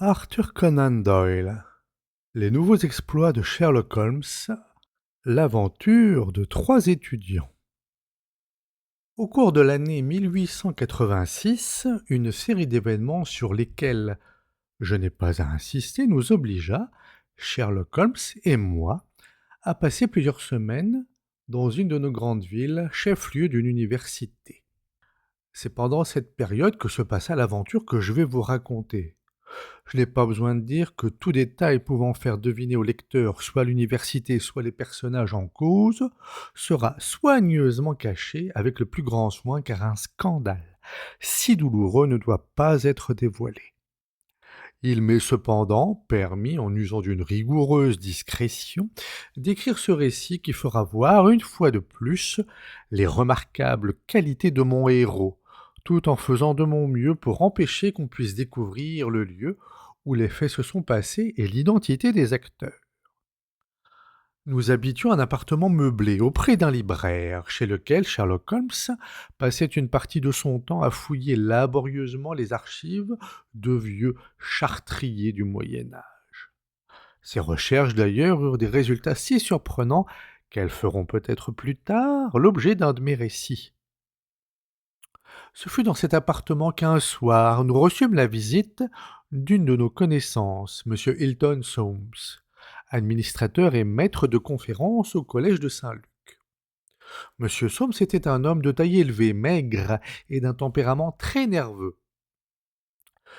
Arthur Conan Doyle. Les nouveaux exploits de Sherlock Holmes. L'aventure de trois étudiants. Au cours de l'année 1886, une série d'événements sur lesquels je n'ai pas à insister nous obligea, Sherlock Holmes et moi, à passer plusieurs semaines dans une de nos grandes villes, chef-lieu d'une université. C'est pendant cette période que se passa l'aventure que je vais vous raconter. Je n'ai pas besoin de dire que tout détail pouvant faire deviner au lecteur soit l'université, soit les personnages en cause, sera soigneusement caché avec le plus grand soin car un scandale si douloureux ne doit pas être dévoilé. Il m'est cependant permis, en usant d'une rigoureuse discrétion, d'écrire ce récit qui fera voir, une fois de plus, les remarquables qualités de mon héros, tout en faisant de mon mieux pour empêcher qu'on puisse découvrir le lieu où les faits se sont passés et l'identité des acteurs. Nous habitions un appartement meublé auprès d'un libraire, chez lequel Sherlock Holmes passait une partie de son temps à fouiller laborieusement les archives de vieux chartriers du Moyen Âge. Ces recherches d'ailleurs eurent des résultats si surprenants qu'elles feront peut-être plus tard l'objet d'un de mes récits. Ce fut dans cet appartement qu'un soir nous reçûmes la visite d'une de nos connaissances, M. Hilton Soames, administrateur et maître de conférences au collège de Saint-Luc. M. Soames était un homme de taille élevée, maigre et d'un tempérament très nerveux.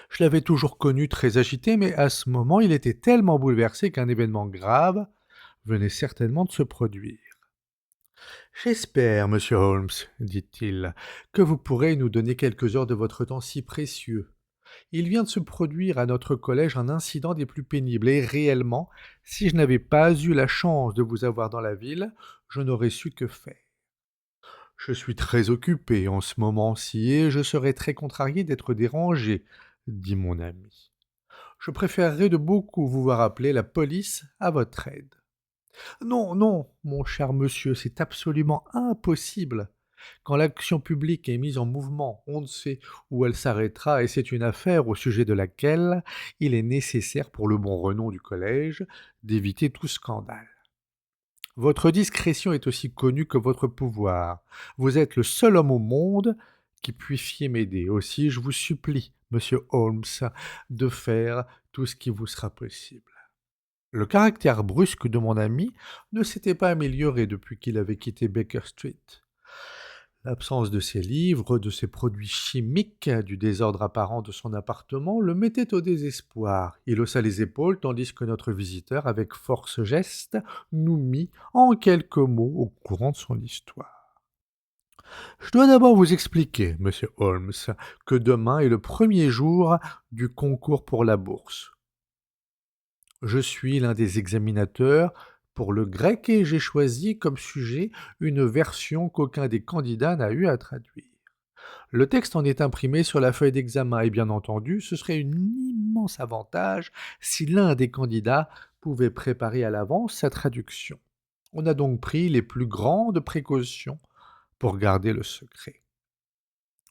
Je l'avais toujours connu très agité, mais à ce moment il était tellement bouleversé qu'un événement grave venait certainement de se produire. « J'espère, monsieur Holmes, dit-il, que vous pourrez nous donner quelques heures de votre temps si précieux. Il vient de se produire à notre collège un incident des plus pénibles, et réellement, si je n'avais pas eu la chance de vous avoir dans la ville, je n'aurais su que faire. Je suis très occupé en ce moment-ci, et je serais très contrarié d'être dérangé, dit mon ami. Je préférerais de beaucoup vous voir appeler la police à votre aide. Non, non, mon cher monsieur, c'est absolument impossible. Quand l'action publique est mise en mouvement, on ne sait où elle s'arrêtera et c'est une affaire au sujet de laquelle il est nécessaire pour le bon renom du collège d'éviter tout scandale. Votre discrétion est aussi connue que votre pouvoir. Vous êtes le seul homme au monde qui puissiez m'aider. Aussi, je vous supplie, monsieur Holmes, de faire tout ce qui vous sera possible. Le caractère brusque de mon ami ne s'était pas amélioré depuis qu'il avait quitté Baker Street. L'absence de ses livres, de ses produits chimiques, du désordre apparent de son appartement le mettait au désespoir. Il haussa les épaules tandis que notre visiteur, avec force geste, nous mit en quelques mots au courant de son histoire. Je dois d'abord vous expliquer, monsieur Holmes, que demain est le premier jour du concours pour la bourse. Je suis l'un des examinateurs pour le grec et j'ai choisi comme sujet une version qu'aucun des candidats n'a eu à traduire. Le texte en est imprimé sur la feuille d'examen et bien entendu, ce serait un immense avantage si l'un des candidats pouvait préparer à l'avance sa traduction. On a donc pris les plus grandes précautions pour garder le secret.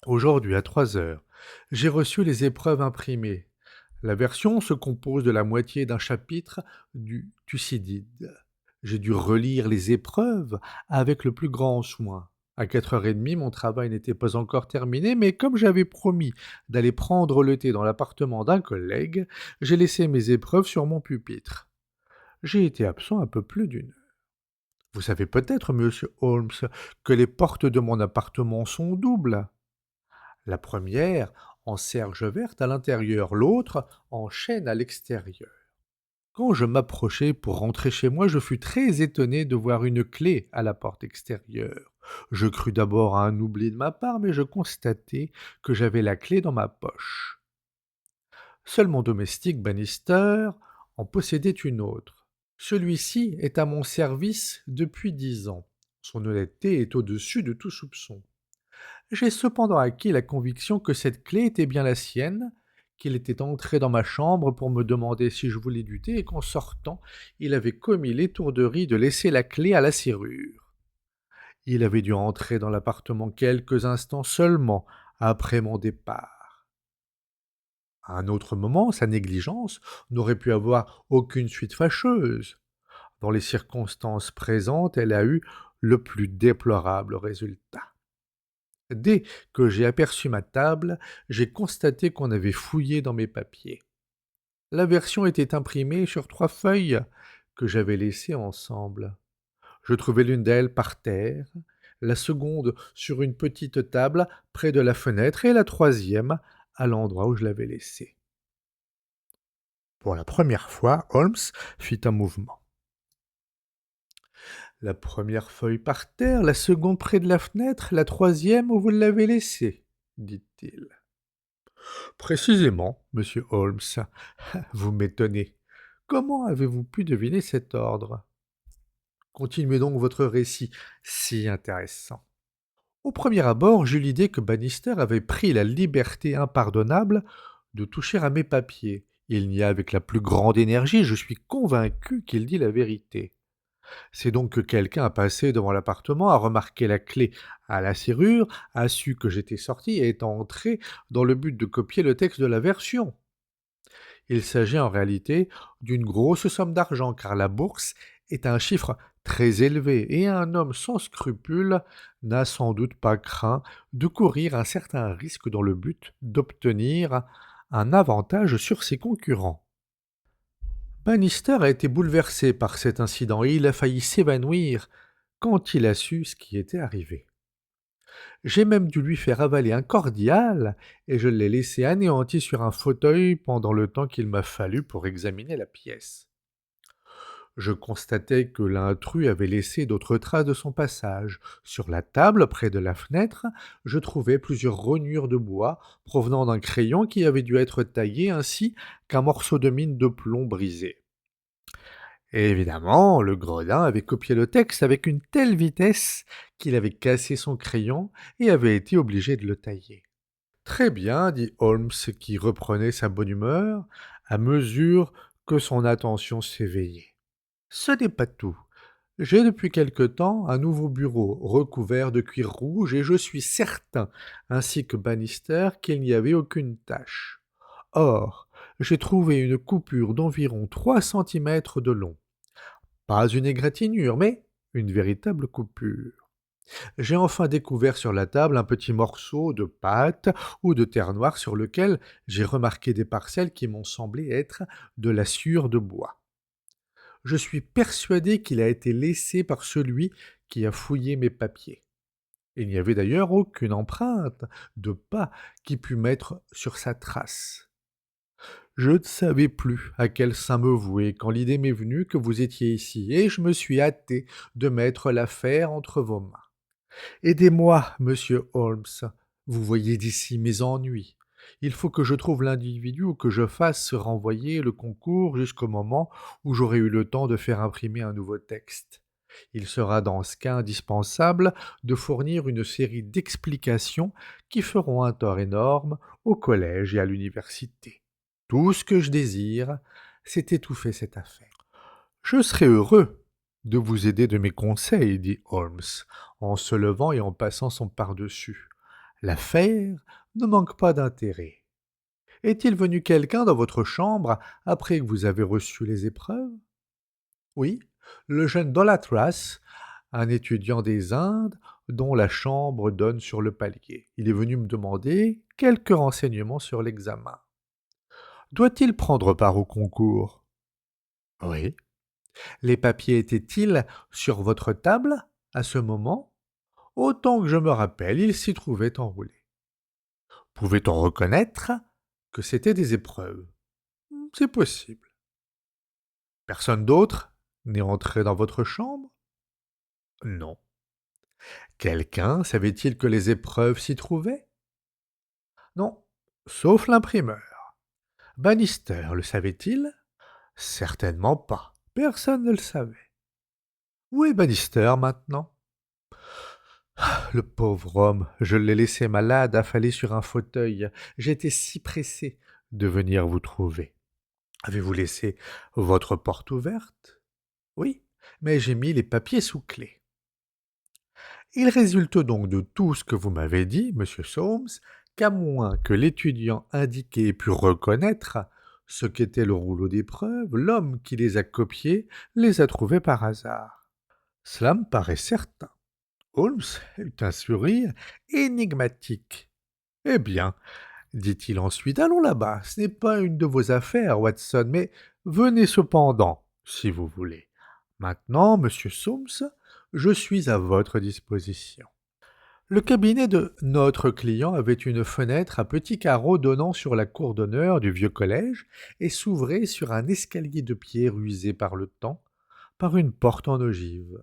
Aujourd'hui, à 3 heures, j'ai reçu les épreuves imprimées. La version se compose de la moitié d'un chapitre du Thucydide. J'ai dû relire les épreuves avec le plus grand soin. À 4h30, mon travail n'était pas encore terminé, mais comme j'avais promis d'aller prendre le thé dans l'appartement d'un collègue, j'ai laissé mes épreuves sur mon pupitre. J'ai été absent un peu plus d'une heure. Vous savez peut-être, monsieur Holmes, que les portes de mon appartement sont doubles. La première en serge verte à l'intérieur, l'autre en chêne à l'extérieur. Quand je m'approchai pour rentrer chez moi, je fus très étonné de voir une clé à la porte extérieure. Je crus d'abord à un oubli de ma part, mais je constatai que j'avais la clé dans ma poche. Seul mon domestique Bannister en possédait une autre. Celui-ci est à mon service depuis 10 ans. Son honnêteté est au-dessus de tout soupçon. J'ai cependant acquis la conviction que cette clé était bien la sienne, qu'il était entré dans ma chambre pour me demander si je voulais du thé et qu'en sortant, il avait commis l'étourderie de laisser la clé à la serrure. Il avait dû entrer dans l'appartement quelques instants seulement après mon départ. À un autre moment, sa négligence n'aurait pu avoir aucune suite fâcheuse. Dans les circonstances présentes, elle a eu le plus déplorable résultat. Dès que j'ai aperçu ma table, j'ai constaté qu'on avait fouillé dans mes papiers. La version était imprimée sur 3 feuilles que j'avais laissées ensemble. Je trouvais l'une d'elles par terre, la seconde sur une petite table près de la fenêtre et la troisième à l'endroit où je l'avais laissée. Pour la première fois, Holmes fit un mouvement. La première feuille par terre, la seconde près de la fenêtre, la troisième où vous l'avez laissée, dit-il. Précisément, monsieur Holmes. Vous m'étonnez. Comment avez-vous pu deviner cet ordre? Continuez donc votre récit, si intéressant. Au premier abord, j'eus l'idée que Bannister avait pris la liberté impardonnable de toucher à mes papiers. Il n'y a avec la plus grande énergie, je suis convaincu qu'il dit la vérité. C'est donc que quelqu'un a passé devant l'appartement, a remarqué la clé à la serrure, a su que j'étais sorti et est entré dans le but de copier le texte de la version. Il s'agit en réalité d'une grosse somme d'argent, car la bourse est un chiffre très élevé et un homme sans scrupules n'a sans doute pas craint de courir un certain risque dans le but d'obtenir un avantage sur ses concurrents. Bannister a été bouleversé par cet incident et il a failli s'évanouir quand il a su ce qui était arrivé. J'ai même dû lui faire avaler un cordial et je l'ai laissé anéanti sur un fauteuil pendant le temps qu'il m'a fallu pour examiner la pièce. Je constatai que l'intrus avait laissé d'autres traces de son passage. Sur la table, près de la fenêtre, je trouvai plusieurs rognures de bois provenant d'un crayon qui avait dû être taillé ainsi qu'un morceau de mine de plomb brisé. Et évidemment, le gredin avait copié le texte avec une telle vitesse qu'il avait cassé son crayon et avait été obligé de le tailler. Très bien, dit Holmes, qui reprenait sa bonne humeur à mesure que son attention s'éveillait. Ce n'est pas tout. J'ai depuis quelque temps un nouveau bureau recouvert de cuir rouge et je suis certain, ainsi que Bannister, qu'il n'y avait aucune tache. Or, j'ai trouvé une coupure d'environ 3 centimètres de long. Pas une égratignure, mais une véritable coupure. J'ai enfin découvert sur la table un petit morceau de pâte ou de terre noire sur lequel j'ai remarqué des parcelles qui m'ont semblé être de la sciure de bois. Je suis persuadé qu'il a été laissé par celui qui a fouillé mes papiers. Il n'y avait d'ailleurs aucune empreinte de pas qui pût mettre sur sa trace. Je ne savais plus à quel saint me vouer quand l'idée m'est venue que vous étiez ici, et je me suis hâté de mettre l'affaire entre vos mains. Aidez-moi, monsieur Holmes. Vous voyez d'ici mes ennuis. Il faut que je trouve l'individu ou que je fasse renvoyer le concours jusqu'au moment où j'aurai eu le temps de faire imprimer un nouveau texte. Il sera dans ce cas indispensable de fournir une série d'explications qui feront un tort énorme au collège et à l'université. Tout ce que je désire, c'est étouffer cette affaire. Je serai heureux de vous aider de mes conseils, dit Holmes, en se levant et en passant son pardessus. L'affaire ne manque pas d'intérêt. Est-il venu quelqu'un dans votre chambre après que vous avez reçu les épreuves? Oui, le jeune Dolatras, un étudiant des Indes dont la chambre donne sur le palier. Il est venu me demander quelques renseignements sur l'examen. Doit-il prendre part au concours? Oui. Les papiers étaient-ils sur votre table à ce moment? Autant que je me rappelle, ils s'y trouvaient enroulés. Pouvait-on reconnaître que c'étaient des épreuves? C'est possible. Personne d'autre n'est entré dans votre chambre? Non. Quelqu'un savait-il que les épreuves s'y trouvaient? Non, sauf l'imprimeur. Bannister le savait-il? Certainement pas. Personne ne le savait. Où est Bannister maintenant? Le pauvre homme, je l'ai laissé malade, affalé sur un fauteuil. J'étais si pressé de venir vous trouver. Avez-vous laissé votre porte ouverte? Oui, mais j'ai mis les papiers sous clé. Il résulte donc de tout ce que vous m'avez dit, monsieur Soames, qu'à moins que l'étudiant indiqué ait pu reconnaître ce qu'était le rouleau des preuves, l'homme qui les a copiés les a trouvés par hasard. Cela me paraît certain. Holmes eut un sourire énigmatique. Eh bien, dit-il ensuite, allons là-bas. Ce n'est pas une de vos affaires, Watson, mais venez cependant, si vous voulez. Maintenant, monsieur Soames, je suis à votre disposition. Le cabinet de notre client avait une fenêtre à petits carreaux donnant sur la cour d'honneur du vieux collège et s'ouvrait sur un escalier de pierre usé par le temps, par une porte en ogive.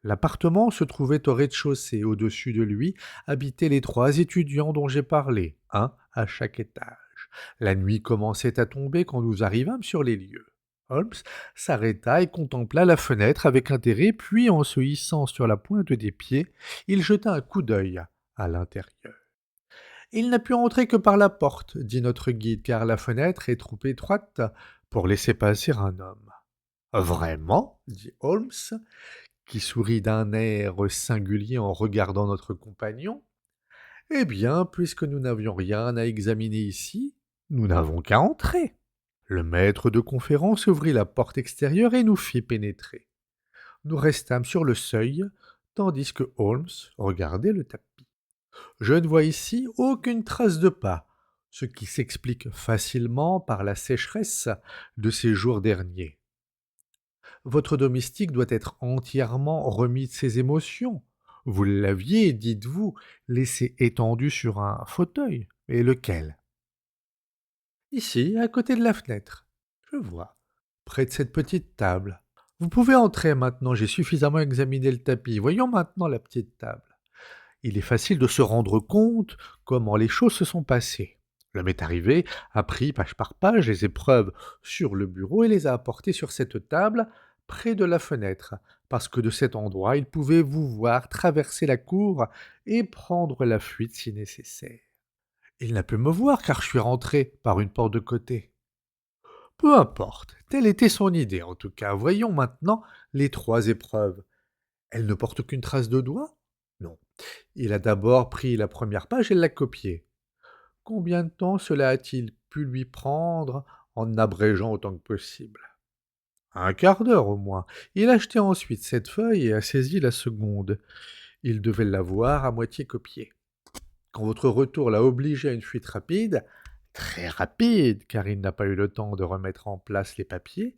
L'appartement se trouvait au rez-de-chaussée. Au-dessus de lui habitaient les 3 étudiants dont j'ai parlé, un à chaque étage. La nuit commençait à tomber quand nous arrivâmes sur les lieux. Holmes s'arrêta et contempla la fenêtre avec intérêt, puis en se hissant sur la pointe des pieds, il jeta un coup d'œil à l'intérieur. Il n'a pu entrer que par la porte, dit notre guide, car la fenêtre est trop étroite pour laisser passer un homme. Vraiment, dit Holmes, qui sourit d'un air singulier en regardant notre compagnon. Eh bien, puisque nous n'avions rien à examiner ici, nous n'avons qu'à entrer. Le maître de conférence ouvrit la porte extérieure et nous fit pénétrer. Nous restâmes sur le seuil, tandis que Holmes regardait le tapis. Je ne vois ici aucune trace de pas, ce qui s'explique facilement par la sécheresse de ces jours derniers. Votre domestique doit être entièrement remis de ses émotions. Vous l'aviez, dites-vous, laissé étendu sur un fauteuil. Et lequel? Ici, à côté de la fenêtre. Je vois. Près de cette petite table. Vous pouvez entrer maintenant, j'ai suffisamment examiné le tapis. Voyons maintenant la petite table. Il est facile de se rendre compte comment les choses se sont passées. L'homme est arrivé, a pris page par page les épreuves sur le bureau et les a apportées sur cette table près de la fenêtre, parce que de cet endroit il pouvait vous voir traverser la cour et prendre la fuite si nécessaire. Il n'a pu me voir car je suis rentré par une porte de côté. Peu importe, telle était son idée en tout cas. Voyons maintenant les 3 épreuves. Elles ne portent aucune trace de doigt? Non. Il a d'abord pris la première page et l'a copiée. Combien de temps cela a-t-il pu lui prendre en abrégeant autant que possible? Un quart d'heure au moins. Il a jeté ensuite cette feuille et a saisi la seconde. Il devait l'avoir à moitié copiée. Quand votre retour l'a obligé à une fuite rapide, très rapide, car il n'a pas eu le temps de remettre en place les papiers,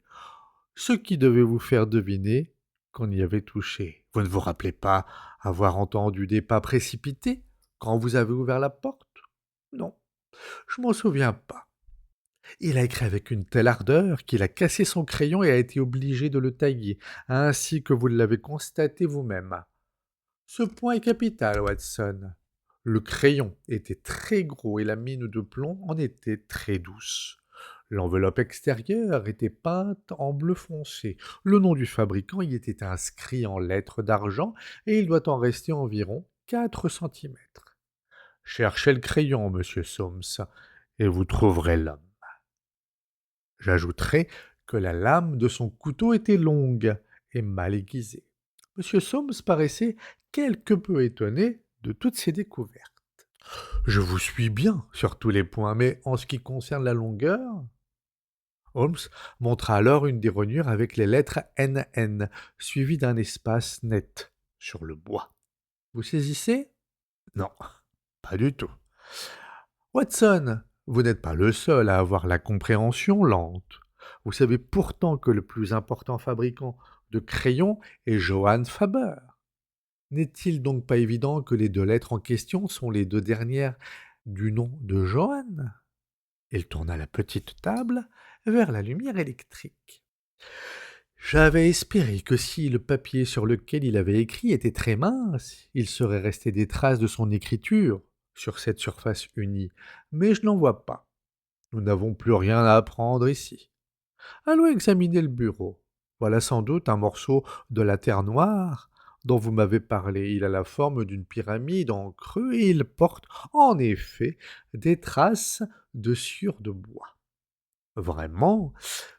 ce qui devait vous faire deviner qu'on y avait touché. Vous ne vous rappelez pas avoir entendu des pas précipités quand vous avez ouvert la porte? Non, je m'en souviens pas. Il a écrit avec une telle ardeur qu'il a cassé son crayon et a été obligé de le tailler, ainsi que vous l'avez constaté vous-même. Ce point est capital, Watson. Le crayon était très gros et la mine de plomb en était très douce. L'enveloppe extérieure était peinte en bleu foncé. Le nom du fabricant y était inscrit en lettres d'argent et il doit en rester environ 4 centimètres. Cherchez le crayon, monsieur Soames, et vous trouverez l'homme. J'ajouterai que la lame de son couteau était longue et mal aiguisée. Monsieur Soames paraissait quelque peu étonné de toutes ces découvertes. Je vous suis bien sur tous les points, mais en ce qui concerne la longueur, Holmes montra alors une des rognures avec les lettres NN, suivies d'un espace net sur le bois. Vous saisissez? Non, pas du tout. Watson, vous n'êtes pas le seul à avoir la compréhension lente. Vous savez pourtant que le plus important fabricant de crayons est Johann Faber. N'est-il donc pas évident que les 2 lettres en question sont les 2 dernières du nom de Johann? Il tourna la petite table vers la lumière électrique. J'avais espéré que si le papier sur lequel il avait écrit était très mince, il serait resté des traces de son écriture sur cette surface unie, mais je n'en vois pas. Nous n'avons plus rien à apprendre ici. Allons examiner le bureau. Voilà sans doute un morceau de la terre noire dont vous m'avez parlé. Il a la forme d'une pyramide en creux et il porte en effet des traces de sciure de bois. Vraiment,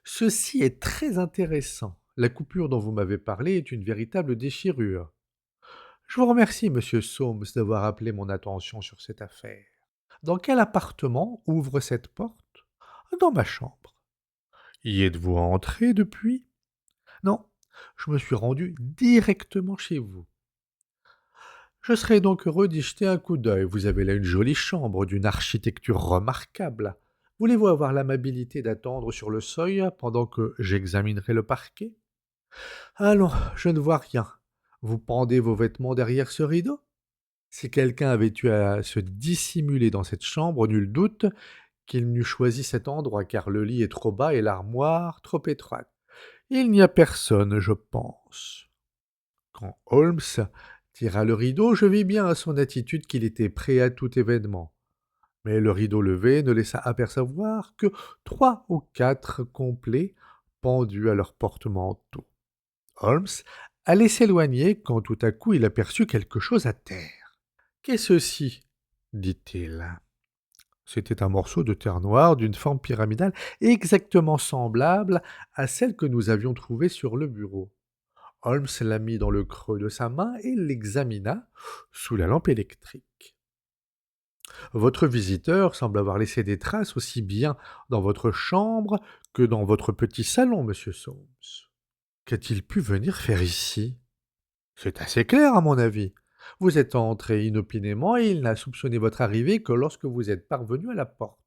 ceci est très intéressant. La coupure dont vous m'avez parlé est une véritable déchirure. Je vous remercie, monsieur Soames, d'avoir appelé mon attention sur cette affaire. Dans quel appartement ouvre cette porte? Dans ma chambre. Y êtes-vous entré depuis? Non, je me suis rendu directement chez vous. Je serais donc heureux d'y jeter un coup d'œil. Vous avez là une jolie chambre d'une architecture remarquable. Voulez-vous avoir l'amabilité d'attendre sur le seuil pendant que j'examinerai le parquet? Allons, je ne vois rien. Vous pendez vos vêtements derrière ce rideau? Si quelqu'un avait eu à se dissimuler dans cette chambre, nul doute qu'il n'eût choisi cet endroit, car le lit est trop bas et l'armoire trop étroite. Il n'y a personne, je pense. Quand Holmes tira le rideau, je vis bien à son attitude qu'il était prêt à tout événement. Mais le rideau levé ne laissa apercevoir que 3 ou 4 complets pendus à leur porte-manteau. Holmes allait s'éloigner quand tout à coup il aperçut quelque chose à terre. Qu'est ceci? Dit-il. C'était un morceau de terre noire d'une forme pyramidale exactement semblable à celle que nous avions trouvée sur le bureau. Holmes la mit dans le creux de sa main et l'examina sous la lampe électrique. Votre visiteur semble avoir laissé des traces aussi bien dans votre chambre que dans votre petit salon, monsieur Soames. Qu'a-t-il pu venir faire ici? C'est assez clair, à mon avis. Vous êtes entré inopinément et il n'a soupçonné votre arrivée que lorsque vous êtes parvenu à la porte.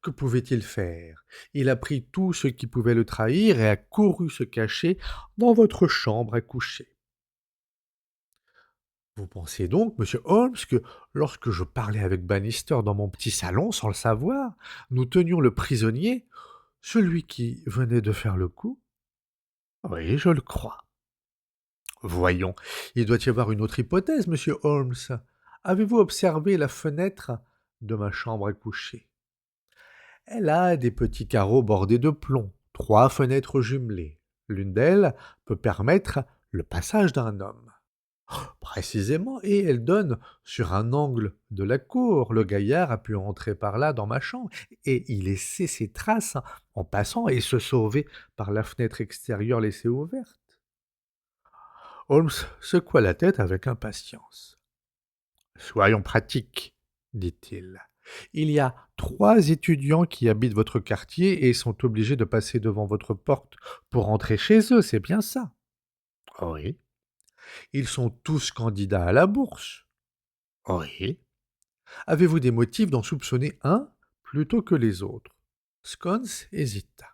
Que pouvait-il faire? Il a pris tout ce qui pouvait le trahir et a couru se cacher dans votre chambre à coucher. Vous pensiez donc, monsieur Holmes, que lorsque je parlais avec Bannister dans mon petit salon, sans le savoir, nous tenions le prisonnier, celui qui venait de faire le coup? Oui, je le crois. Voyons, il doit y avoir une autre hypothèse, monsieur Holmes. Avez-vous observé la fenêtre de ma chambre à coucher? Elle a des petits carreaux bordés de plomb, 3 fenêtres jumelées. L'une d'elles peut permettre le passage d'un homme. Précisément, et elle donne sur un angle de la cour. Le gaillard a pu entrer par là dans ma chambre et y laisser ses traces en passant et se sauver par la fenêtre extérieure laissée ouverte. Holmes secoua la tête avec impatience. Soyons pratiques, dit-il. Il y a 3 étudiants qui habitent votre quartier et sont obligés de passer devant votre porte pour entrer chez eux, c'est bien ça? Oui. Ils sont tous candidats à la bourse? Oui. Avez-vous des motifs d'en soupçonner un plutôt que les autres? Scones hésita.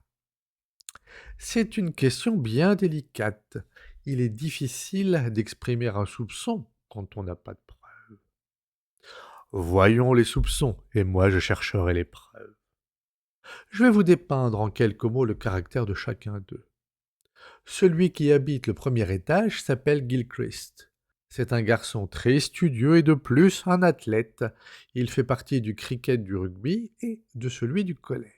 C'est une question bien délicate. Il est difficile d'exprimer un soupçon quand on n'a pas de preuves. Voyons les soupçons, et moi je chercherai les preuves. Je vais vous dépeindre en quelques mots le caractère de chacun d'eux. Celui qui habite le premier étage s'appelle Gilchrist. C'est un garçon très studieux et de plus un athlète. Il fait partie du cricket, du rugby et de celui du collège.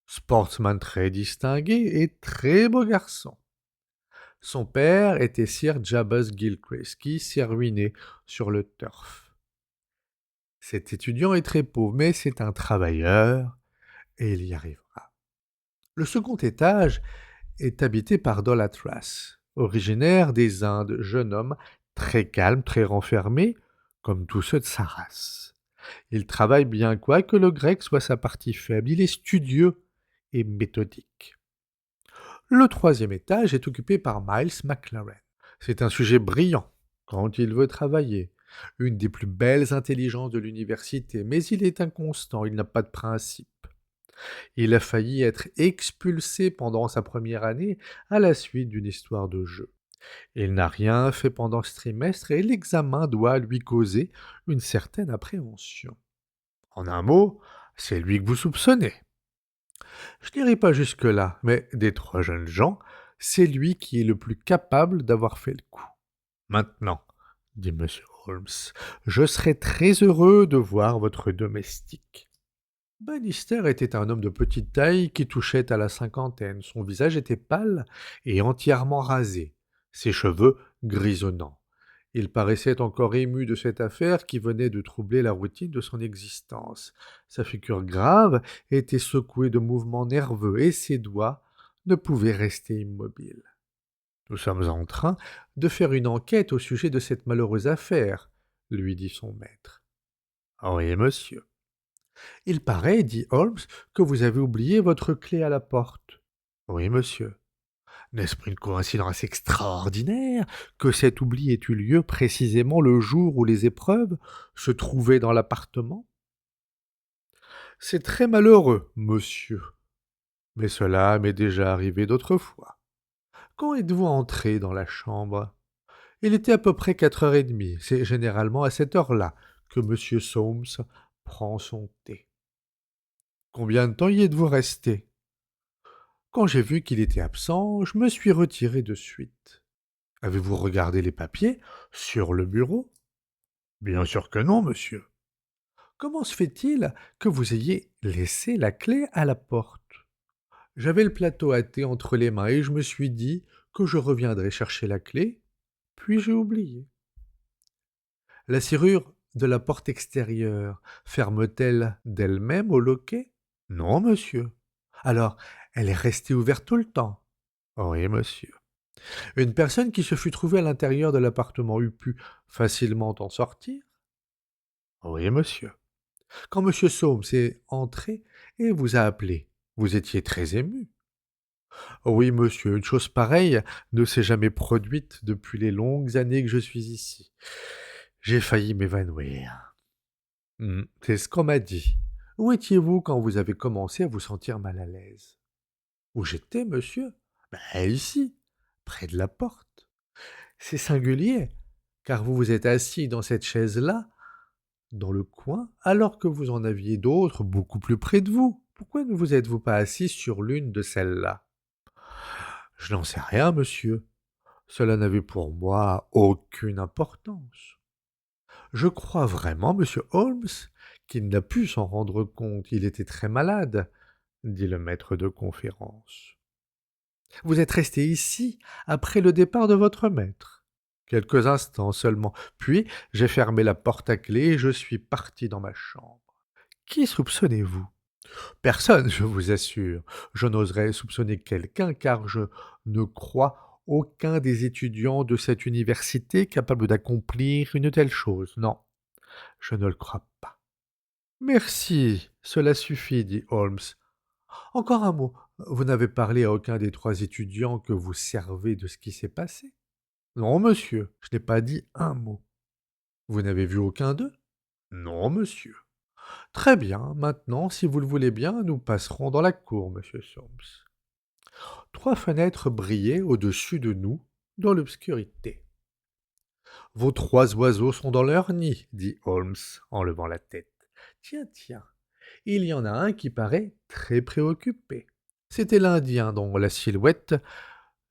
Sportsman très distingué et très beau garçon. Son père était Sir Jabez Gilchrist, qui s'est ruiné sur le turf. Cet étudiant est très pauvre, mais c'est un travailleur et il y arrivera. Le second étage est habité par Dolatras, originaire des Indes, jeune homme très calme, très renfermé, comme tous ceux de sa race. Il travaille bien, quoique le grec soit sa partie faible. Il est studieux et méthodique. Le troisième étage est occupé par Miles McLaren. C'est un sujet brillant quand il veut travailler, une des plus belles intelligences de l'université, mais il est inconstant, il n'a pas de principe. Il a failli être expulsé pendant sa première année à la suite d'une histoire de jeu. Il n'a rien fait pendant ce trimestre et l'examen doit lui causer une certaine appréhension. En un mot, c'est lui que vous soupçonnez. Je n'irai pas jusque-là, mais des 3 jeunes gens, c'est lui qui est le plus capable d'avoir fait le coup. Maintenant, dit M. Holmes, je serai très heureux de voir votre domestique. Bannister était un homme de petite taille qui touchait à la cinquantaine. Son visage était pâle et entièrement rasé, ses cheveux grisonnants. Il paraissait encore ému de cette affaire qui venait de troubler la routine de son existence. Sa figure grave était secouée de mouvements nerveux et ses doigts ne pouvaient rester immobiles. Nous sommes en train de faire une enquête au sujet de cette malheureuse affaire, lui dit son maître. Oui, monsieur. Il paraît, dit Holmes, que vous avez oublié votre clé à la porte. Oui, monsieur. N'est-ce pas une coïncidence extraordinaire que cet oubli ait eu lieu précisément le jour où les épreuves se trouvaient dans l'appartement? C'est très malheureux, monsieur, mais cela m'est déjà arrivé d'autres fois. Quand êtes-vous entré dans la chambre? Il était à peu près 4h30. C'est généralement à cette heure-là que monsieur Soames prend son thé. Combien de temps y êtes-vous resté? Quand j'ai vu qu'il était absent, je me suis retiré de suite. Avez-vous regardé les papiers sur le bureau? Bien sûr que non, monsieur. Comment se fait-il que vous ayez laissé la clé à la porte? J'avais le plateau à thé entre les mains et je me suis dit que je reviendrais chercher la clé, puis j'ai oublié. La serrure de la porte extérieure ferme-t-elle d'elle-même au loquet? Non, monsieur. Alors, elle est restée ouverte tout le temps? Oui, monsieur. Une personne qui se fût trouvée à l'intérieur de l'appartement eût pu facilement en sortir? Oui, monsieur. Quand monsieur Soames est entré et vous a appelé, vous étiez très ému. Oui, monsieur, une chose pareille ne s'est jamais produite depuis les longues années que je suis ici. J'ai failli m'évanouir. C'est ce qu'on m'a dit. Où étiez-vous quand vous avez commencé à vous sentir mal à l'aise? Où j'étais, monsieur? Ben, ici, près de la porte. C'est singulier, car vous vous êtes assis dans cette chaise-là, dans le coin, alors que vous en aviez d'autres beaucoup plus près de vous. Pourquoi ne vous êtes-vous pas assis sur l'une de celles-là? Je n'en sais rien, monsieur. Cela n'avait pour moi aucune importance. Je crois vraiment, monsieur Holmes, qu'il n'a pu s'en rendre compte. Il était très malade, dit le maître de conférence. Vous êtes resté ici après le départ de votre maître. Quelques instants seulement. Puis j'ai fermé la porte à clé et je suis parti dans ma chambre. Qui soupçonnez-vous? Personne, je vous assure. Je n'oserais soupçonner quelqu'un car je ne crois aucun des étudiants de cette université capable d'accomplir une telle chose. Non, je ne le crois pas. Merci, cela suffit, dit Holmes. Encore un mot. Vous n'avez parlé à aucun des 3 étudiants que vous servez de ce qui s'est passé? Non, monsieur, je n'ai pas dit un mot. Vous n'avez vu aucun d'eux? Non, monsieur. Très bien, maintenant, si vous le voulez bien, nous passerons dans la cour, monsieur Soames. 3 fenêtres brillaient au-dessus de nous, dans l'obscurité. Vos 3 oiseaux sont dans leur nid, dit Holmes en levant la tête. Tiens, tiens, il y en a un qui paraît très préoccupé. C'était l'Indien dont la silhouette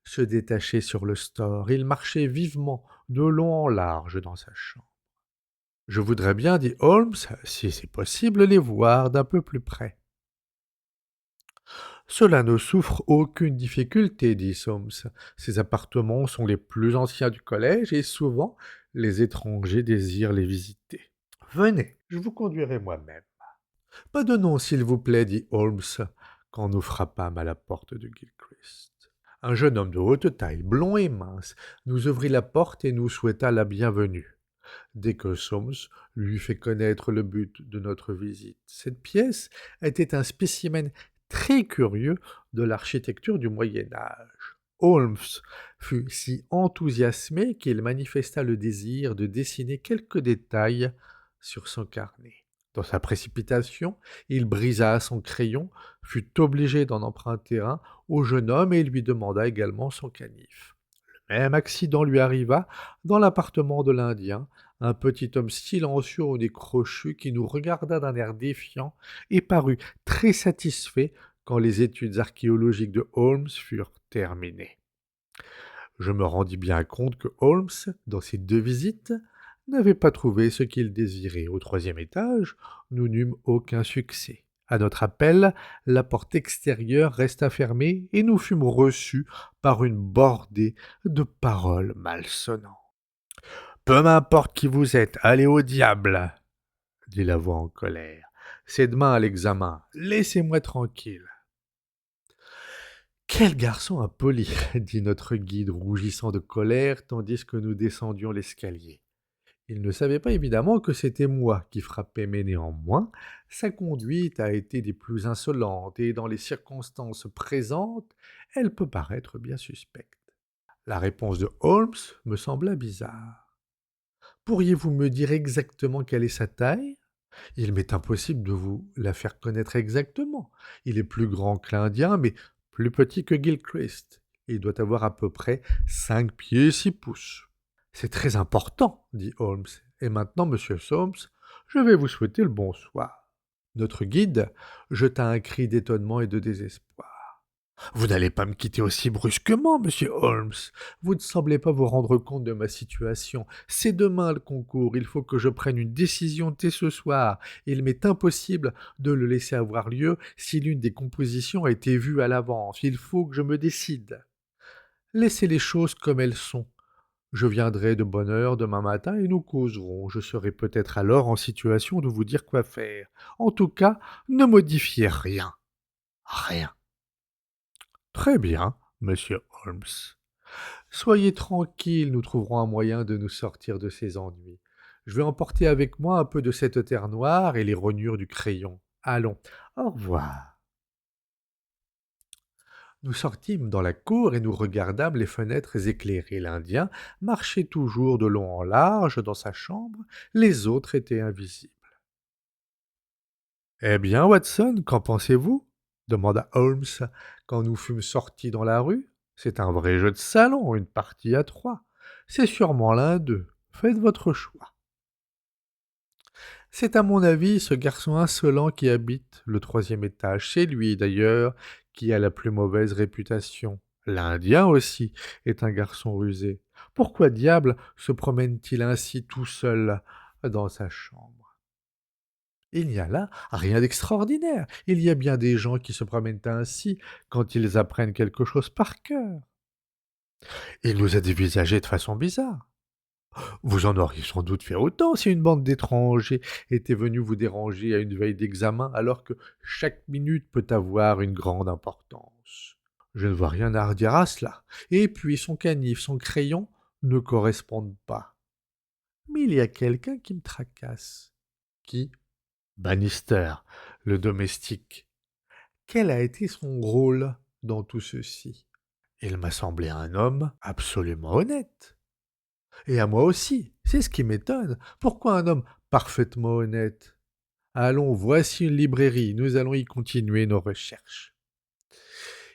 se détachait sur le store. Il marchait vivement, de long en large, dans sa chambre. Je voudrais bien, dit Holmes, si c'est possible, les voir d'un peu plus près. Cela ne souffre aucune difficulté, dit Soames. Ces appartements sont les plus anciens du collège et souvent les étrangers désirent les visiter. Venez, je vous conduirai moi-même. Pas de nom, s'il vous plaît, dit Holmes, quand nous frappâmes à la porte de Gilchrist. Un jeune homme de haute taille, blond et mince, nous ouvrit la porte et nous souhaita la bienvenue. Dès que Soames lui fait connaître le but de notre visite. Cette pièce était un spécimen très curieux de l'architecture du Moyen Âge. Holmes fut si enthousiasmé qu'il manifesta le désir de dessiner quelques détails sur son carnet. Dans sa précipitation, il brisa son crayon, fut obligé d'en emprunter un au jeune homme et lui demanda également son canif. Le même accident lui arriva dans l'appartement de l'Indien, un petit homme silencieux au nez crochu qui nous regarda d'un air défiant et parut très satisfait quand les études archéologiques de Holmes furent terminées. Je me rendis bien compte que Holmes, dans ses 2 visites, n'avait pas trouvé ce qu'il désirait. Au 3e étage, nous n'eûmes aucun succès. À notre appel, la porte extérieure resta fermée et nous fûmes reçus par une bordée de paroles malsonnantes. Peu m'importe qui vous êtes, allez au diable, dit la voix en colère. C'est demain à l'examen, laissez-moi tranquille. Quel garçon impoli, dit notre guide rougissant de colère tandis que nous descendions l'escalier. Il ne savait pas évidemment que c'était moi qui frappais, mais néanmoins, sa conduite a été des plus insolentes et dans les circonstances présentes, elle peut paraître bien suspecte. La réponse de Holmes me sembla bizarre. Pourriez-vous me dire exactement quelle est sa taille? Il m'est impossible de vous la faire connaître exactement. Il est plus grand que l'Indien, mais plus petit que Gilchrist. Il doit avoir à peu près 5 pieds 6 pouces. C'est très important, dit Holmes. Et maintenant, monsieur Soames, je vais vous souhaiter le bonsoir. Notre guide jeta un cri d'étonnement et de désespoir. Vous n'allez pas me quitter aussi brusquement, monsieur Holmes. Vous ne semblez pas vous rendre compte de ma situation. C'est demain le concours. Il faut que je prenne une décision dès ce soir. Il m'est impossible de le laisser avoir lieu si l'une des compositions a été vue à l'avance. Il faut que je me décide. Laissez les choses comme elles sont. Je viendrai de bonne heure demain matin et nous causerons. Je serai peut-être alors en situation de vous dire quoi faire. En tout cas, ne modifiez rien. Rien. Très bien, monsieur Holmes. Soyez tranquille, nous trouverons un moyen de nous sortir de ces ennuis. Je vais emporter avec moi un peu de cette terre noire et les rognures du crayon. Allons, au revoir. Nous sortîmes dans la cour et nous regardâmes les fenêtres éclairées. L'Indien marchait toujours de long en large dans sa chambre, les autres étaient invisibles. Eh bien, Watson, qu'en pensez-vous? Demanda Holmes quand nous fûmes sortis dans la rue. C'est un vrai jeu de salon, une partie à trois. C'est sûrement l'un d'eux. Faites votre choix. C'est à mon avis ce garçon insolent qui habite le troisième étage. C'est lui, d'ailleurs, qui a la plus mauvaise réputation. L'Indien aussi est un garçon rusé. Pourquoi diable se promène-t-il ainsi tout seul dans sa chambre? Il n'y a là rien d'extraordinaire. Il y a bien des gens qui se promènent ainsi quand ils apprennent quelque chose par cœur. Il nous a dévisagés de façon bizarre. Vous en auriez sans doute fait autant si une bande d'étrangers était venue vous déranger à une veille d'examen, alors que chaque minute peut avoir une grande importance. Je ne vois rien à redire à cela. Et puis son canif, son crayon ne correspondent pas. Mais il y a quelqu'un qui me tracasse. Qui? Bannister, le domestique. Quel a été son rôle dans tout ceci? Il m'a semblé un homme absolument honnête. Et à moi aussi, c'est ce qui m'étonne. Pourquoi un homme parfaitement honnête? Allons, voici une librairie, nous allons y continuer nos recherches.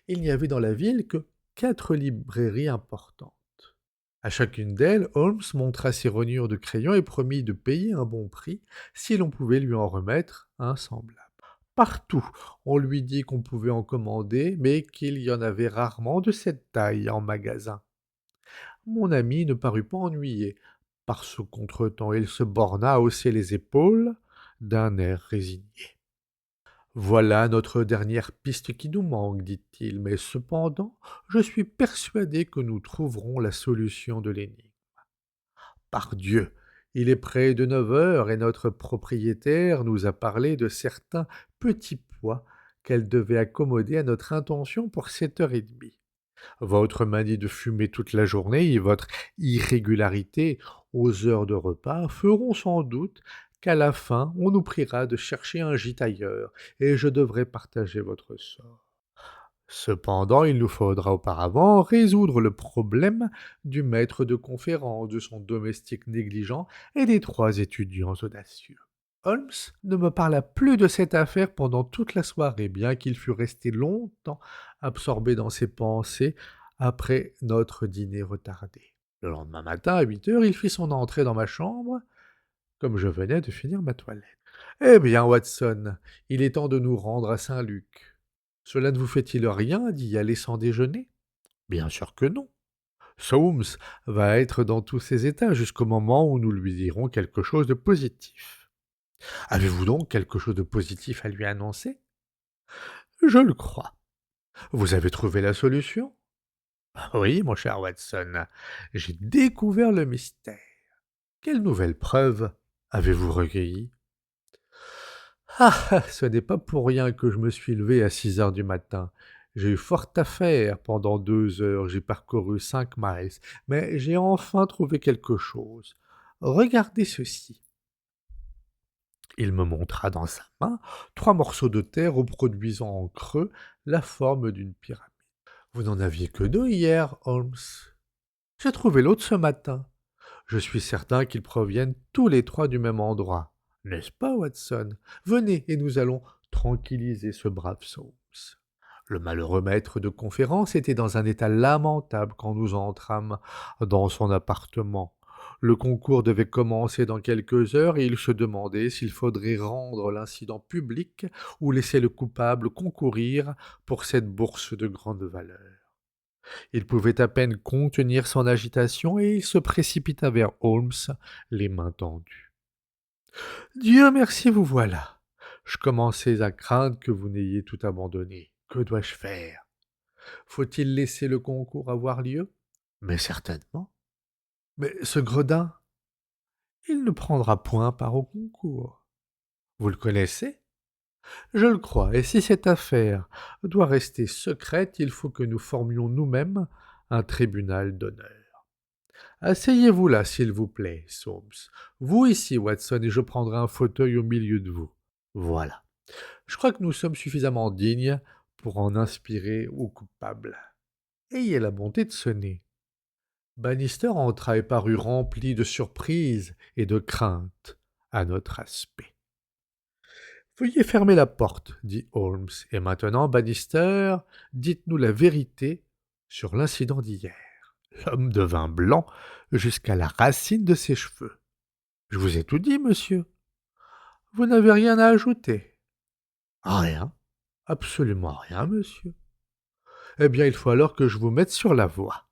Il n'y avait dans la ville que 4 librairies importantes. À chacune d'elles, Holmes montra ses rognures de crayon et promit de payer un bon prix si l'on pouvait lui en remettre un semblable. Partout, on lui dit qu'on pouvait en commander, mais qu'il y en avait rarement de cette taille en magasin. Mon ami ne parut pas ennuyé par ce contretemps. Il se borna à hausser les épaules d'un air résigné. Voilà notre dernière piste qui nous manque, dit-il, mais cependant, je suis persuadé que nous trouverons la solution de l'énigme. Pardieu, il est près de 9 heures et notre propriétaire nous a parlé de certains petits pois qu'elle devait accommoder à notre intention pour 7 heures et demie. Votre manie de fumer toute la journée et votre irrégularité aux heures de repas feront sans doute qu'à la fin on nous priera de chercher un gîte ailleurs, et je devrai partager votre sort. Cependant, il nous faudra auparavant résoudre le problème du maître de conférence, de son domestique négligent et des 3 étudiants audacieux. Holmes ne me parla plus de cette affaire pendant toute la soirée, bien qu'il fût resté longtemps absorbé dans ses pensées après notre dîner retardé. Le lendemain matin, à 8 heures, il fit son entrée dans ma chambre, comme je venais de finir ma toilette. Eh bien, Watson, il est temps de nous rendre à Saint-Luc. Cela ne vous fait-il rien d'y aller sans déjeuner? Bien sûr que non. Soames va être dans tous ses états jusqu'au moment où nous lui dirons quelque chose de positif. Avez-vous donc quelque chose de positif à lui annoncer? Je le crois. Vous avez trouvé la solution? Oui, mon cher Watson, j'ai découvert le mystère. Quelle nouvelle preuve avez-vous recueillie? Ah, ce n'est pas pour rien que je me suis levé à 6 heures du matin. J'ai eu fort à faire pendant 2 heures, j'ai parcouru 5 miles, mais j'ai enfin trouvé quelque chose. Regardez ceci. Il me montra dans sa main 3 morceaux de terre reproduisant en creux la forme d'une pyramide. Vous n'en aviez que 2 hier, Holmes. J'ai trouvé l'autre ce matin. Je suis certain qu'ils proviennent tous les 3 du même endroit. N'est-ce pas, Watson? Venez et nous allons tranquilliser ce brave Soames. Le malheureux maître de conférence était dans un état lamentable quand nous entrâmes dans son appartement. Le concours devait commencer dans quelques heures et il se demandait s'il faudrait rendre l'incident public ou laisser le coupable concourir pour cette bourse de grande valeur. Il pouvait à peine contenir son agitation et il se précipita vers Holmes, les mains tendues. Dieu merci, vous voilà. Je commençais à craindre que vous n'ayez tout abandonné. Que dois-je faire? Faut-il laisser le concours avoir lieu? Mais certainement. Mais ce gredin, il ne prendra point part au concours. Vous le connaissez? Je le crois, et si cette affaire doit rester secrète, il faut que nous formions nous-mêmes un tribunal d'honneur. Asseyez-vous là, s'il vous plaît, Soames. Vous ici, Watson, et je prendrai un fauteuil au milieu de vous. Voilà. Je crois que nous sommes suffisamment dignes pour en inspirer aux coupables. Ayez la bonté de sonner. Bannister entra et parut rempli de surprise et de crainte à notre aspect. Veuillez fermer la porte, dit Holmes. Et maintenant, Bannister, dites-nous la vérité sur l'incident d'hier. L'homme devint blanc jusqu'à la racine de ses cheveux. Je vous ai tout dit, monsieur. Vous n'avez rien à ajouter. Rien. Absolument rien, monsieur. Eh bien, il faut alors que je vous mette sur la voie.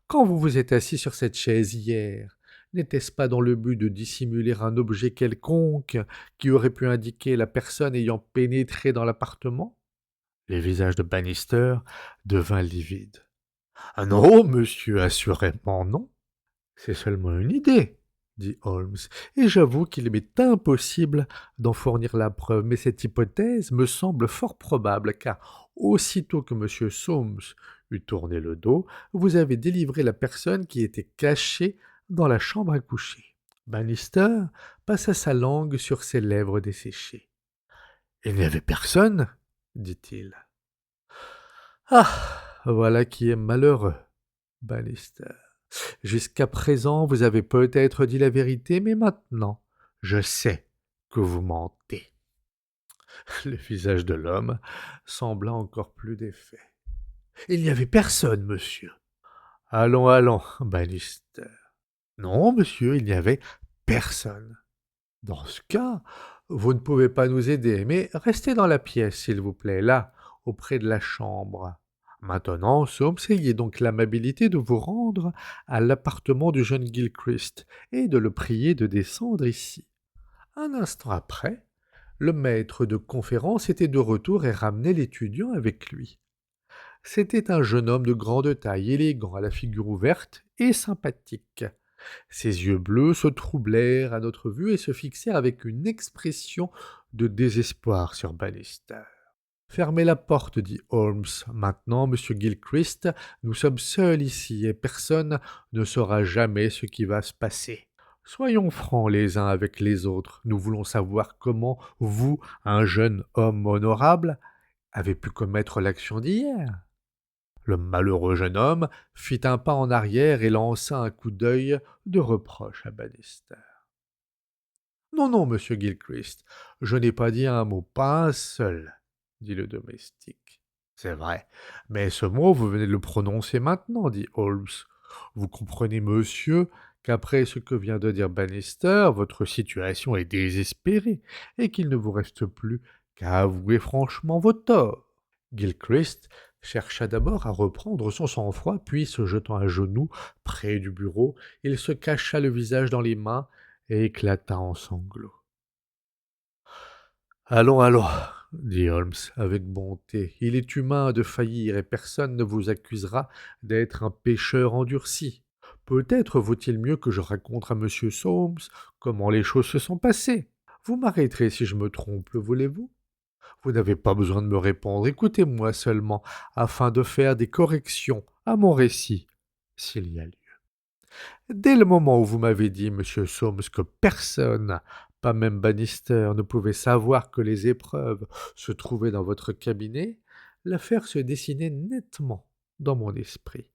Quand vous vous êtes assis sur cette chaise hier, n'était-ce pas dans le but de dissimuler un objet quelconque qui aurait pu indiquer la personne ayant pénétré dans l'appartement? Les visages de Bannister devinrent livides. Ah non, monsieur, assurément non. C'est seulement une idée, dit Holmes, et j'avoue qu'il m'est impossible d'en fournir la preuve, mais cette hypothèse me semble fort probable, car aussitôt que M. Soames eut tourné le dos, vous avez délivré la personne qui était cachée dans la chambre à coucher. Bannister passa sa langue sur ses lèvres desséchées. Il n'y avait personne, dit-il. Ah, voilà qui est malheureux, Bannister. Jusqu'à présent, vous avez peut-être dit la vérité, mais maintenant, je sais que vous mentez. Le visage de l'homme sembla encore plus défait. Il n'y avait personne, monsieur. Allons, allons, Bannister. Non, monsieur, il n'y avait personne. Dans ce cas, vous ne pouvez pas nous aider, mais restez dans la pièce, s'il vous plaît, là, auprès de la chambre. Maintenant, Soames, ayez donc l'amabilité de vous rendre à l'appartement du jeune Gilchrist et de le prier de descendre ici. Un instant après, le maître de conférence était de retour et ramenait l'étudiant avec lui. C'était un jeune homme de grande taille, élégant, à la figure ouverte et sympathique. Ses yeux bleus se troublèrent à notre vue et se fixèrent avec une expression de désespoir sur Bannister. Fermez la porte, dit Holmes. Maintenant, monsieur Gilchrist, nous sommes seuls ici et personne ne saura jamais ce qui va se passer. Soyons francs les uns avec les autres. Nous voulons savoir comment vous, un jeune homme honorable, avez pu commettre l'action d'hier. Le malheureux jeune homme fit un pas en arrière et lança un coup d'œil de reproche à Bannister. Non, non, monsieur Gilchrist, je n'ai pas dit un mot, pas un seul, dit le domestique. C'est vrai, mais ce mot, vous venez de le prononcer maintenant, dit Holmes. Vous comprenez, monsieur, qu'après ce que vient de dire Bannister, votre situation est désespérée et qu'il ne vous reste plus qu'à avouer franchement vos torts. Gilchrist chercha d'abord à reprendre son sang-froid, puis, se jetant à genoux près du bureau, il se cacha le visage dans les mains et éclata en sanglots. Allons, allons, dit Holmes avec bonté. Il est humain de faillir et personne ne vous accusera d'être un pécheur endurci. Peut-être vaut-il mieux que je raconte à M. Soames comment les choses se sont passées. Vous m'arrêterez si je me trompe, le voulez-vous? Vous n'avez pas besoin de me répondre, écoutez-moi seulement, afin de faire des corrections à mon récit, s'il y a lieu. Dès le moment où vous m'avez dit, monsieur Soames, que personne, pas même Bannister, ne pouvait savoir que les épreuves se trouvaient dans votre cabinet, l'affaire se dessinait nettement dans mon esprit.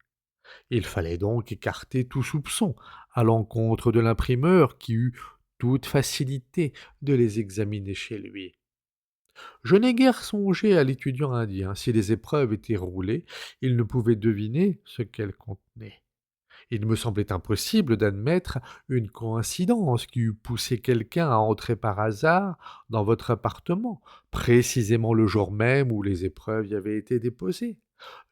Il fallait donc écarter tout soupçon à l'encontre de l'imprimeur qui eut toute facilité de les examiner chez lui. Je n'ai guère songé à l'étudiant indien. Si les épreuves étaient roulées, il ne pouvait deviner ce qu'elles contenaient. Il me semblait impossible d'admettre une coïncidence qui eût poussé quelqu'un à entrer par hasard dans votre appartement, précisément le jour même où les épreuves y avaient été déposées.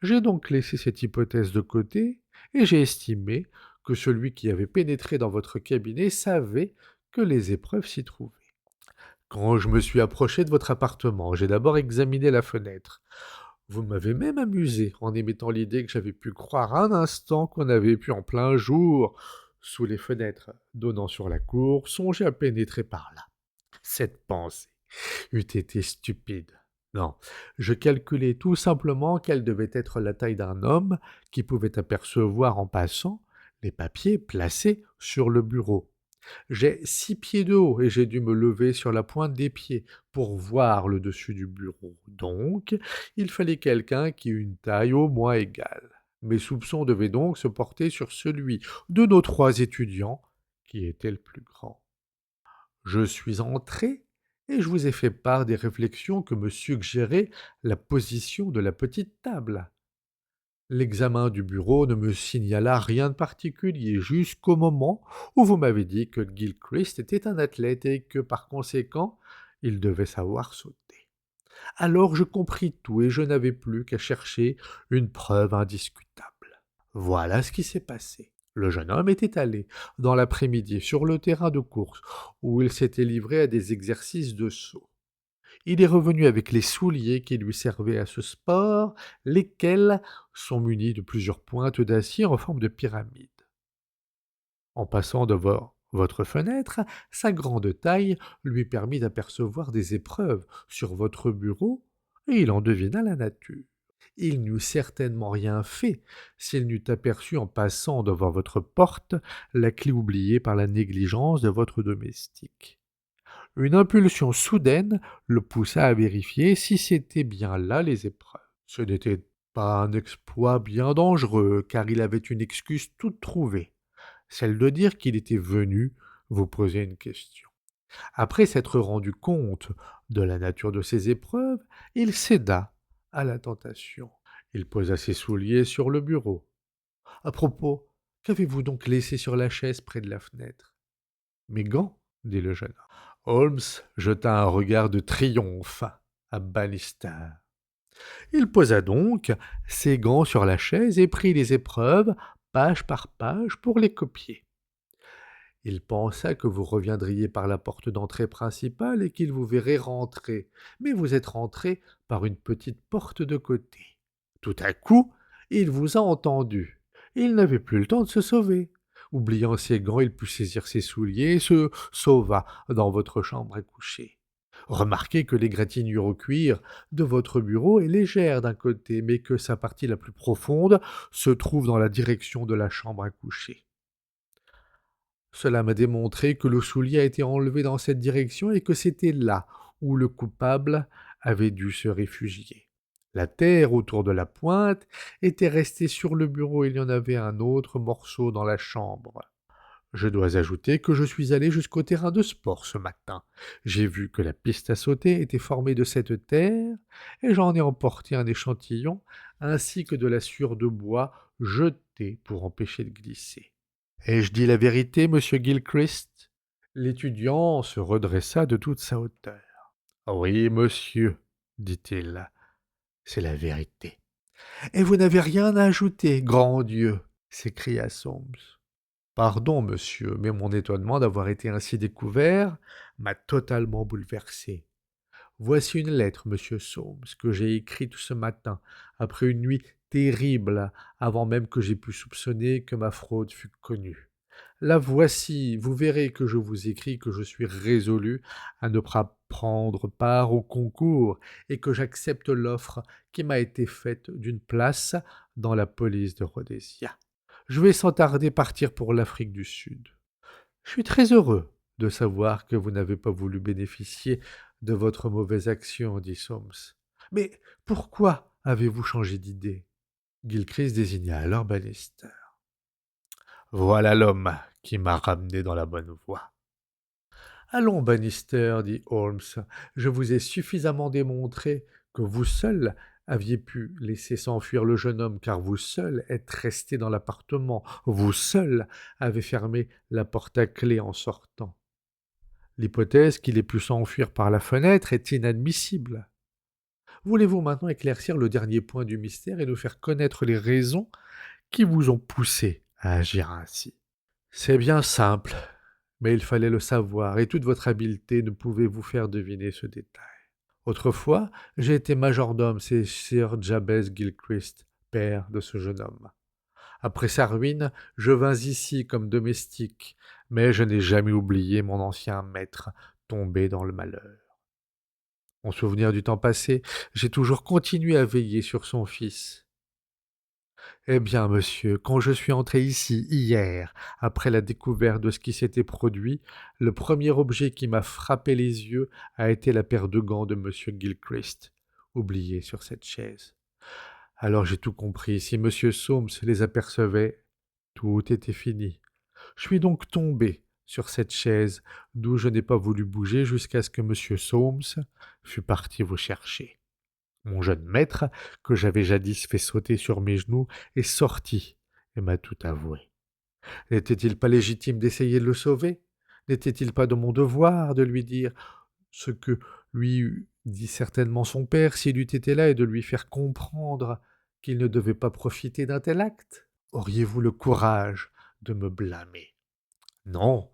J'ai donc laissé cette hypothèse de côté, et j'ai estimé que celui qui avait pénétré dans votre cabinet savait que les épreuves s'y trouvaient. Quand je me suis approché de votre appartement, j'ai d'abord examiné la fenêtre. Vous m'avez même amusé en émettant l'idée que j'avais pu croire un instant qu'on avait pu en plein jour, sous les fenêtres donnant sur la cour, songer à pénétrer par là. Cette pensée eût été stupide. Non, je calculai tout simplement quelle devait être la taille d'un homme qui pouvait apercevoir en passant les papiers placés sur le bureau. J'ai 6 pieds de haut et j'ai dû me lever sur la pointe des pieds pour voir le dessus du bureau. Donc, il fallait quelqu'un qui eût une taille au moins égale. Mes soupçons devaient donc se porter sur celui de nos 3 étudiants qui était le plus grand. Je suis entré et je vous ai fait part des réflexions que me suggérait la position de la petite table. L'examen du bureau ne me signala rien de particulier jusqu'au moment où vous m'avez dit que Gilchrist était un athlète et que, par conséquent, il devait savoir sauter. Alors je compris tout et je n'avais plus qu'à chercher une preuve indiscutable. Voilà ce qui s'est passé. Le jeune homme était allé, dans l'après-midi, sur le terrain de course, où il s'était livré à des exercices de saut. Il est revenu avec les souliers qui lui servaient à ce sport, lesquels sont munis de plusieurs pointes d'acier en forme de pyramide. En passant devant votre fenêtre, sa grande taille lui permit d'apercevoir des épreuves sur votre bureau, et il en devina la nature. Il n'eût certainement rien fait s'il n'eût aperçu en passant devant votre porte la clé oubliée par la négligence de votre domestique. Une impulsion soudaine le poussa à vérifier si c'étaient bien là les épreuves. Ce n'était pas un exploit bien dangereux, car il avait une excuse toute trouvée, celle de dire qu'il était venu vous poser une question. Après s'être rendu compte de la nature de ces épreuves, il céda à la tentation. Il posa ses souliers sur le bureau. À propos, qu'avez-vous donc laissé sur la chaise près de la fenêtre? Mes gants, dit le jeune homme. Holmes jeta un regard de triomphe à Bannister. Il posa donc ses gants sur la chaise et prit les épreuves, page par page, pour les copier. Il pensa que vous reviendriez par la porte d'entrée principale et qu'il vous verrait rentrer, mais vous êtes rentré par une petite porte de côté. Tout à coup, il vous a entendu. Il n'avait plus le temps de se sauver. Oubliant ses gants, il put saisir ses souliers et se sauva dans votre chambre à coucher. Remarquez que l'égratignure au cuir de votre bureau est légère d'un côté, mais que sa partie la plus profonde se trouve dans la direction de la chambre à coucher. Cela m'a démontré que le soulier a été enlevé dans cette direction et que c'était là où le coupable avait dû se réfugier. La terre autour de la pointe était restée sur le bureau et il y en avait un autre morceau dans la chambre. Je dois ajouter que je suis allé jusqu'au terrain de sport ce matin. J'ai vu que la piste à sauter était formée de cette terre et j'en ai emporté un échantillon ainsi que de la sueur de bois jetée pour empêcher de glisser. Ai-je dit la vérité, monsieur Gilchrist? L'étudiant se redressa de toute sa hauteur. Oui, monsieur, dit-il, c'est la vérité. Et vous n'avez rien à ajouter, grand Dieu, s'écria Soames. Pardon, monsieur, mais mon étonnement d'avoir été ainsi découvert m'a totalement bouleversé. Voici une lettre, monsieur Soames, que j'ai écrite ce matin, après une nuit terrible, avant même que j'aie pu soupçonner que ma fraude fût connue. La voici, vous verrez que je vous écris que je suis résolu à ne pas prendre part au concours et que j'accepte l'offre qui m'a été faite d'une place dans la police de Rhodesia. Je vais sans tarder partir pour l'Afrique du Sud. Je suis très heureux de savoir que vous n'avez pas voulu bénéficier de votre mauvaise action, dit Soames. Mais pourquoi avez-vous changé d'idée? Gilchrist désigna alors Bannister. Voilà l'homme qui m'a ramené dans la bonne voie. Allons, Bannister, dit Holmes, je vous ai suffisamment démontré que vous seul aviez pu laisser s'enfuir le jeune homme, car vous seul êtes resté dans l'appartement, vous seul avez fermé la porte à clé en sortant. L'hypothèse qu'il ait pu s'enfuir par la fenêtre est inadmissible. Voulez-vous maintenant éclaircir le dernier point du mystère et nous faire connaître les raisons qui vous ont poussé à agir ainsi? C'est bien simple, mais il fallait le savoir, et toute votre habileté ne pouvait vous faire deviner ce détail. Autrefois, j'ai été majordome chez Sir Jabez Gilchrist, père de ce jeune homme. Après sa ruine, je vins ici comme domestique, mais je n'ai jamais oublié mon ancien maître, tombé dans le malheur. En souvenir du temps passé, j'ai toujours continué à veiller sur son fils. Eh bien, monsieur, quand je suis entré ici hier, après la découverte de ce qui s'était produit, le premier objet qui m'a frappé les yeux a été la paire de gants de monsieur Gilchrist, oubliée sur cette chaise. Alors j'ai tout compris. Si monsieur Soames les apercevait, tout était fini. Je suis donc tombé sur cette chaise, d'où je n'ai pas voulu bouger jusqu'à ce que monsieur Soames fût parti vous chercher. Mon jeune maître, que j'avais jadis fait sauter sur mes genoux, est sorti et m'a tout avoué. N'était-il pas légitime d'essayer de le sauver? N'était-il pas de mon devoir de lui dire ce que lui eût dit certainement son père s'il eût été là et de lui faire comprendre qu'il ne devait pas profiter d'un tel acte? Auriez-vous le courage de me blâmer? Non,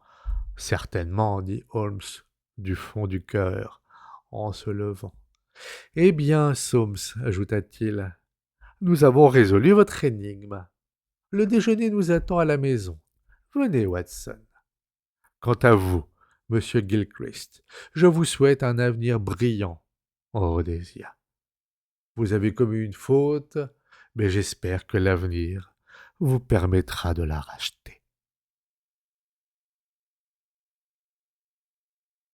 certainement, dit Holmes du fond du cœur, en se levant. Eh bien, Soames, ajouta-t-il, nous avons résolu votre énigme. Le déjeuner nous attend à la maison. Venez, Watson. Quant à vous, monsieur Gilchrist, je vous souhaite un avenir brillant en Rhodesia. Vous avez commis une faute, mais j'espère que l'avenir vous permettra de la racheter.